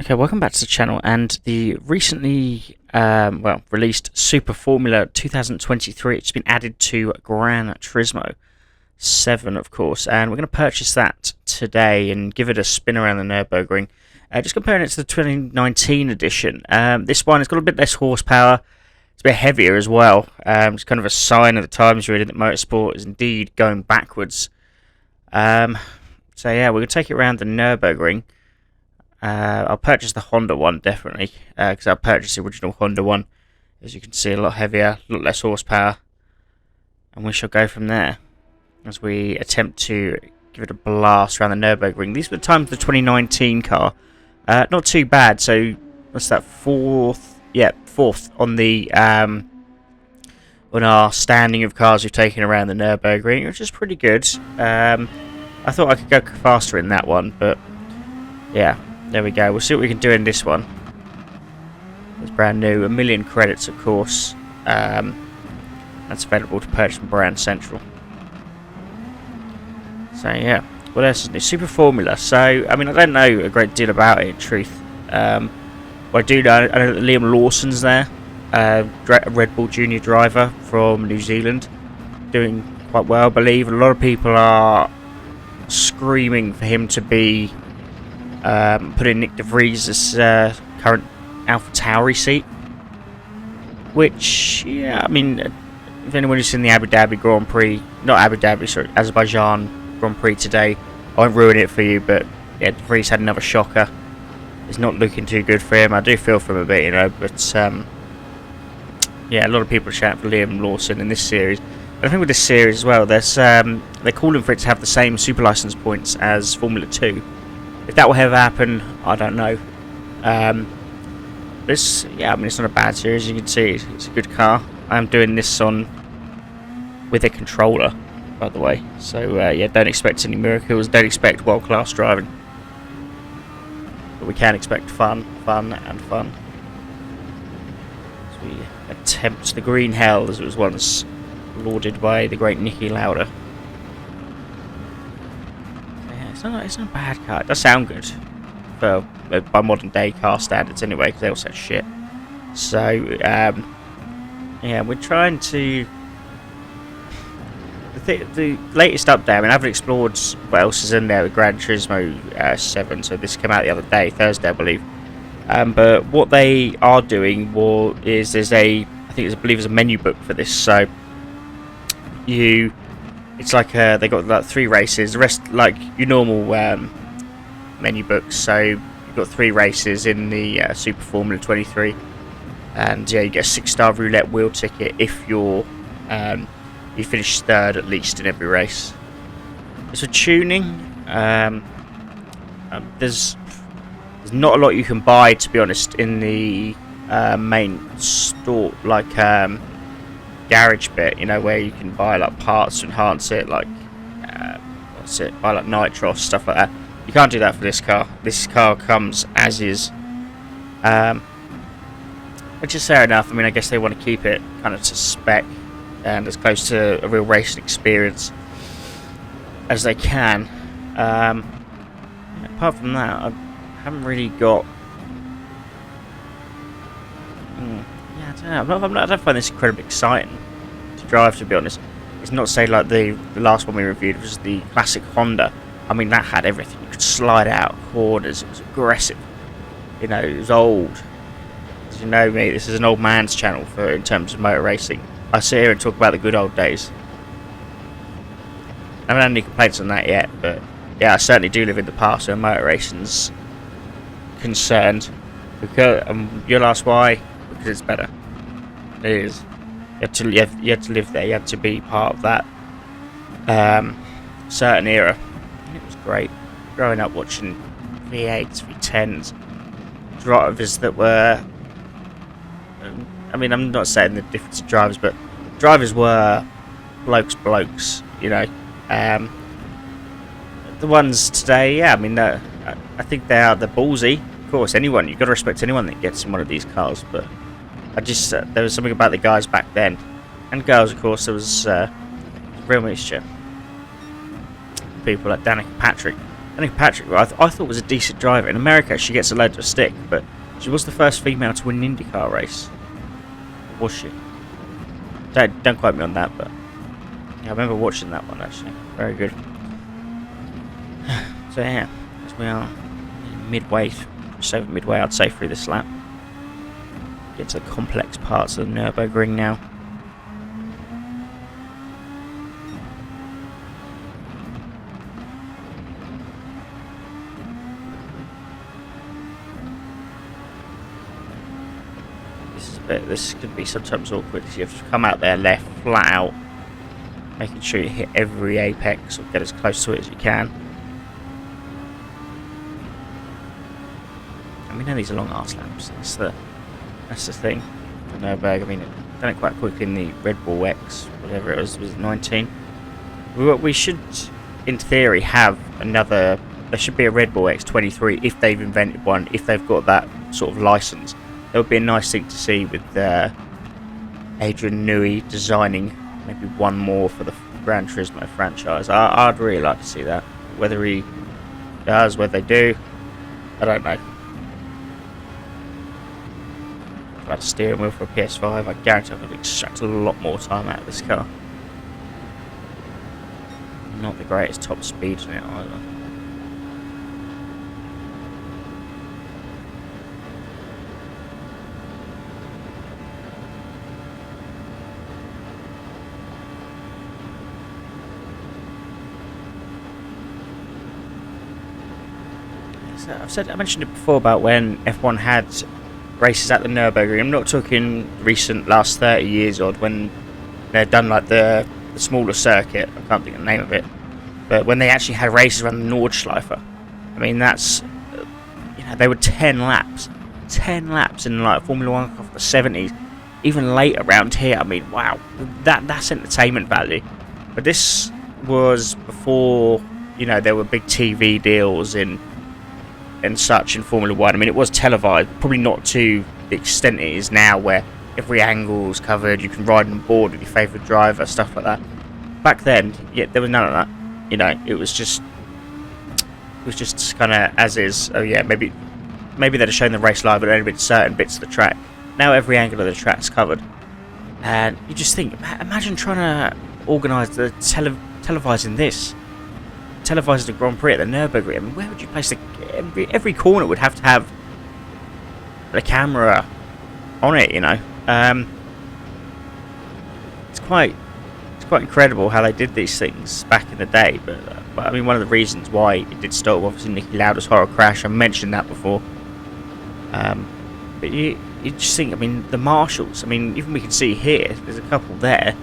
Okay, welcome back to the channel and the recently released Super Formula 2023. It's been added to Gran Turismo 7, of course, and we're going to purchase that today and give it a spin around the Nurburgring. Just comparing it to the 2019 edition. This one has got a bit less horsepower. It's a bit heavier as well. It's kind of a sign of the times, really, that motorsport is indeed going backwards. So yeah, we're going to take it around the Nurburgring. I'll purchase the Honda one, definitely, because I'll purchase the original Honda one. As you can see, a lot heavier, a lot less horsepower. And we shall go from there as we attempt to give it a blast around the Nurburgring. These were the times of the 2019 car. Not too bad, so what's that, fourth? Yeah, fourth on the on our standing of cars we've taken around the Nurburgring, which is pretty good. I thought I could go faster in that one, but yeah. There we go. We'll see what we can do in this one. It's brand new. 1 million credits, of course. That's available to purchase from Brand Central. So, yeah. What else is new? Super Formula. So, I mean, I don't know a great deal about it, in truth. But I do know, I know that Liam Lawson's there. A Red Bull Junior driver from New Zealand. Doing quite well, I believe. A lot of people are screaming for him to be put in Nick De Vries' current AlphaTauri seat, which, yeah, I mean, if anyone who's seen the Abu Dhabi Grand Prix, not Abu Dhabi, sorry, Azerbaijan Grand Prix today, I won't ruin it for you, but yeah, De Vries had another shocker. It's not looking too good for him. I do feel for him a bit, you know, but yeah, a lot of people are shouting for Liam Lawson in this series. But I think with this series as well, there's they're calling for it to have the same super license points as Formula 2. If that will ever happen, I don't know. This, yeah, I mean, it's not a bad series. You can see it's a good car. I'm doing this on with a controller, by the way. So yeah, don't expect any miracles. Don't expect world-class driving, but we can expect fun. As we attempt the green hell, as it was once lauded by the great Niki Lauda. It's not a bad car. It does sound good for by modern day car standards anyway, because they all sound shit. So yeah, we're trying to the latest update. I mean, I haven't explored what else is in there with Gran Turismo 7. So this came out the other day, Thursday, I believe. But what they are doing is there's I believe there's a menu book for this. So it's like they got like 3 races. The rest like your normal menu books. So you've got 3 races in the Super Formula 23, and yeah, you get a 6-star roulette wheel ticket if you finish 3rd at least in every race. As for tuning, there's not a lot you can buy, to be honest, in the main store, like garage bit, you know, where you can buy like parts to enhance it, like buy like nitros, stuff like that. You can't do that for this car. This car comes as is, which is fair enough. I mean, I guess they want to keep it kind of to spec and as close to a real racing experience as they can. Apart from that, I haven't really got. Yeah, I don't know. I don't find this incredibly exciting to drive, to be honest. It's not, say, like the last one we reviewed, which was the classic Honda. I mean, that had everything. You could slide out corners. It was aggressive. You know, it was old. As you know me, this is an old man's channel in terms of motor racing. I sit here and talk about the good old days. I haven't had any complaints on that yet, but yeah, I certainly do live in the past where motor racing's concerned. Because you'll ask why? Because it's better. It is. You had to live there. You had to be part of that certain era. And it was great. Growing up watching V8s, V10s, drivers that were. I mean, I'm not saying the difference of drivers, but drivers were blokes. You know, the ones today. Yeah, I mean, I think they're ballsy. Of course, you've got to respect anyone that gets in one of these cars, but I just there was something about the guys back then, and girls, of course. There was real mixture. People like Danica Patrick Danny Patrick, I thought was a decent driver. In America, she gets a load of stick, but she was the first female to win an IndyCar race. Was she? Don't quote me on that, but yeah, I remember watching that one actually. Very good. So yeah, as we are midway, just over midway, I'd say, through this lap. Get to the complex parts of the Nurburgring now. This could be sometimes awkward. You have to come out there left, flat out, making sure you hit every apex or get as close to it as you can. And we know these are long arse laps. That's the thing. For Nurburgring, I mean, I've done it quite quickly in the Red Bull X, whatever it was it 19? We should, in theory, have another. There should be a Red Bull X23 if they've invented one, if they've got that sort of license. That would be a nice thing to see with Adrian Newey designing maybe one more for the Gran Turismo franchise. I'd really like to see that. Whether he does, whether they do, I don't know. About a steering wheel for a PS5, I guarantee I could extract a lot more time out of this car. Not the greatest top speed in it either. I mentioned it before about when F1 had races at the Nurburgring. I'm not talking recent last 30 years odd when they'd done like the smaller circuit. I can't think of the name of it, but when they actually had races around the Nordschleife. I mean, that's they were 10 laps in like Formula 1 of the 70s, even later around here. I mean, wow, that's entertainment value. But this was before there were big TV deals and such in Formula 1. I mean, it was televised, probably not to the extent it is now, where every angle is covered, you can ride on board with your favourite driver, stuff like that. Back then, yeah, there was none of that. It was just kind of as is. Oh yeah, maybe they'd have shown the race live, but only been certain bits of the track. Now every angle of the track's covered, and you just think, imagine trying to organise the televising this. Televised the Grand Prix at the Nurburgring. I mean, where would you place every corner would have to have the camera on it, It's quite incredible how they did these things back in the day, but I mean, one of the reasons why it did stop, obviously, Niki Lauda's horror crash. I mentioned that before. But you just think, I mean, the marshals, I mean, even we can see here, there's a couple there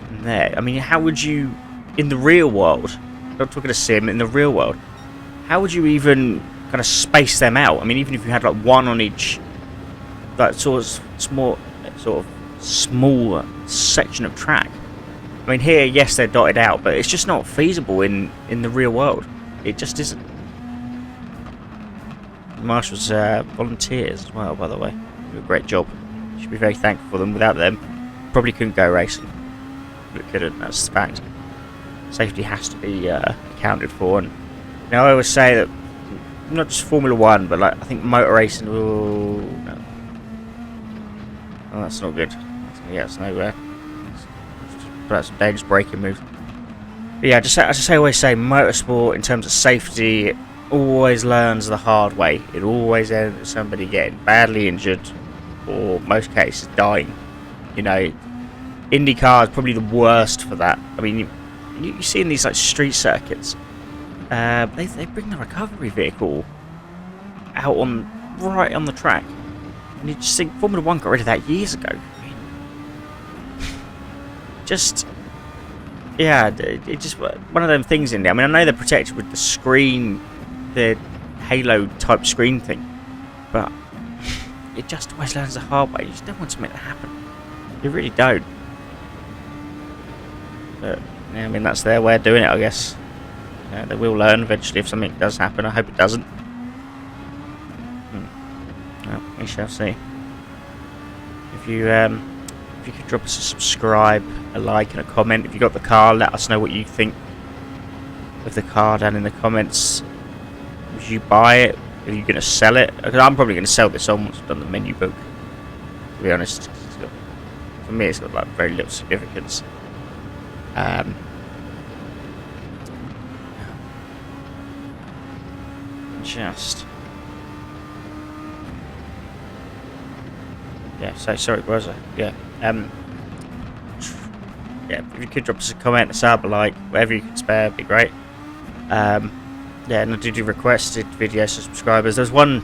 and there. I mean, how would you, in the real world, not talking a sim, in the real world, how would you even kind of space them out? I mean, even if you had like one on each, like sort of small section of track. I mean, here, yes, they're dotted out, but it's just not feasible in the real world. It just isn't. The marshals volunteers as well, by the way. They do a great job. You should be very thankful for them. Without them, probably couldn't go racing. But couldn't. That's the fact. Safety has to be accounted for, and I always say that not just Formula 1, but like I think motor racing. Oh no, that's not good. It's nowhere. That's some dangerous braking moves. But yeah, I always say motorsport in terms of safety always learns the hard way. It always ends with somebody getting badly injured, or most cases dying. IndyCar is probably the worst for that. I mean, you see in these like street circuits, they bring the recovery vehicle out right on the track, and you just think Formula 1 got rid of that years ago. I mean, it's just one of them things in there. I mean, I know they're protected with the screen, the halo type screen thing, but it just always learns the hard way. You just don't want to make that happen. You really don't. But yeah, I mean, that's their way of doing it, I guess. They will learn eventually if something does happen. I hope it doesn't. Well, we shall see. If you could drop us a subscribe, a like, and a comment. If you got the car, let us know what you think. of the car down in the comments. Would you buy it? Are you going to sell it? I'm probably going to sell this on once I've done the menu book, to be honest. For me, it's got like very little significance. Just... Yeah, so sorry, where was I? Yeah. Yeah, if you could drop us a comment, a sub, a like, whatever you can spare, would be great. Yeah, and I do requested videos for subscribers. There's one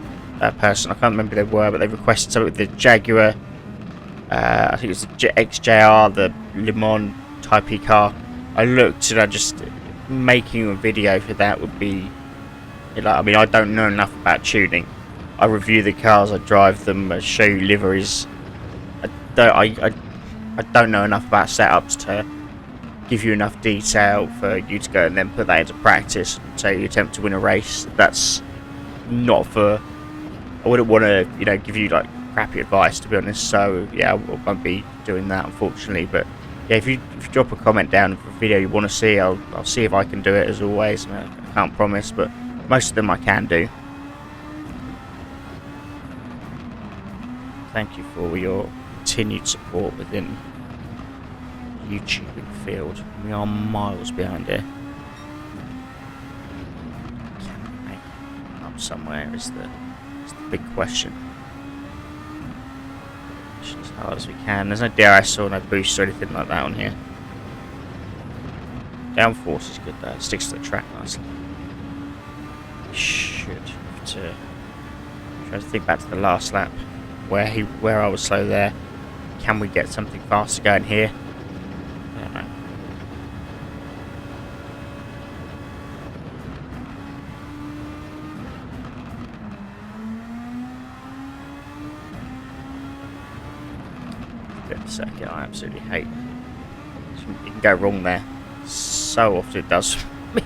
person, I can't remember who they were, but they requested something with the Jaguar. I think it was the XJR, the Le Mans Type E car. I looked and I just... making a video for that would be... Like, I mean, I don't know enough about tuning. I review the cars, I drive them, I show you liveries. I don't know enough about setups to give you enough detail for you to go and then put that into practice. So you attempt to win a race. That's not for... I wouldn't want to, you know, give you like crappy advice, to be honest. So yeah, I won't be doing that, unfortunately. But yeah, if you drop a comment down for a video you want to see, I'll see if I can do it. As always, I can't promise, but most of them I can do. Thank you for your continued support within the YouTubing field. We are miles behind here. Can we make it up somewhere is the big question. Push as hard as we can. There's no DRS or no boost or anything like that on here. Downforce is good though. It sticks to the track nicely. We should have to try to think back to the last lap. Where I was slow there. Can we get something faster going here? I don't know. Bit of a circuit I absolutely hate. You can go wrong there. So often it does for me.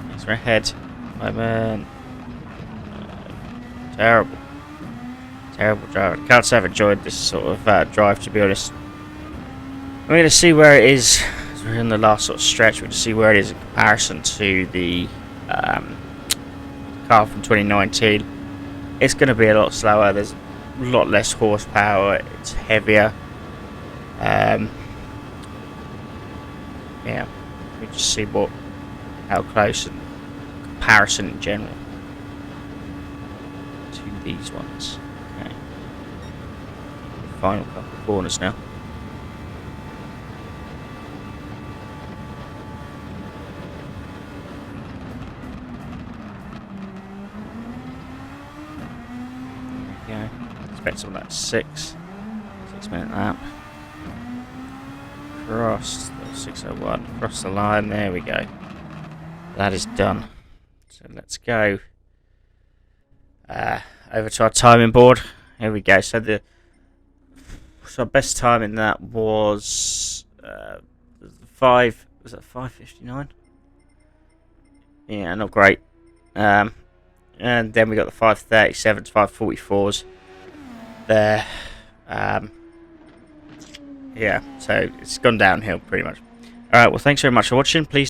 Thanks for ahead. My man. Terrible. Terrible drive. I can't say I've enjoyed this sort of drive, to be honest. We're going to see where it is. We're in the last sort of stretch. We're going to see where it is in comparison to the car from 2019. It's going to be a lot slower. There's a lot less horsepower. It's heavier. Yeah. We just see how close and comparison in general to these ones. Final couple of corners now. There we go. Expect something like 6-minute lap. Cross the 601. Cross the line. There we go. That is done. So let's go over to our timing board. Here we go. So our best time in that was was that 5:59? Yeah, not great. And then we got the 5:37s, 5:44s there. Yeah, so it's gone downhill pretty much. Alright, well thanks very much for watching. Please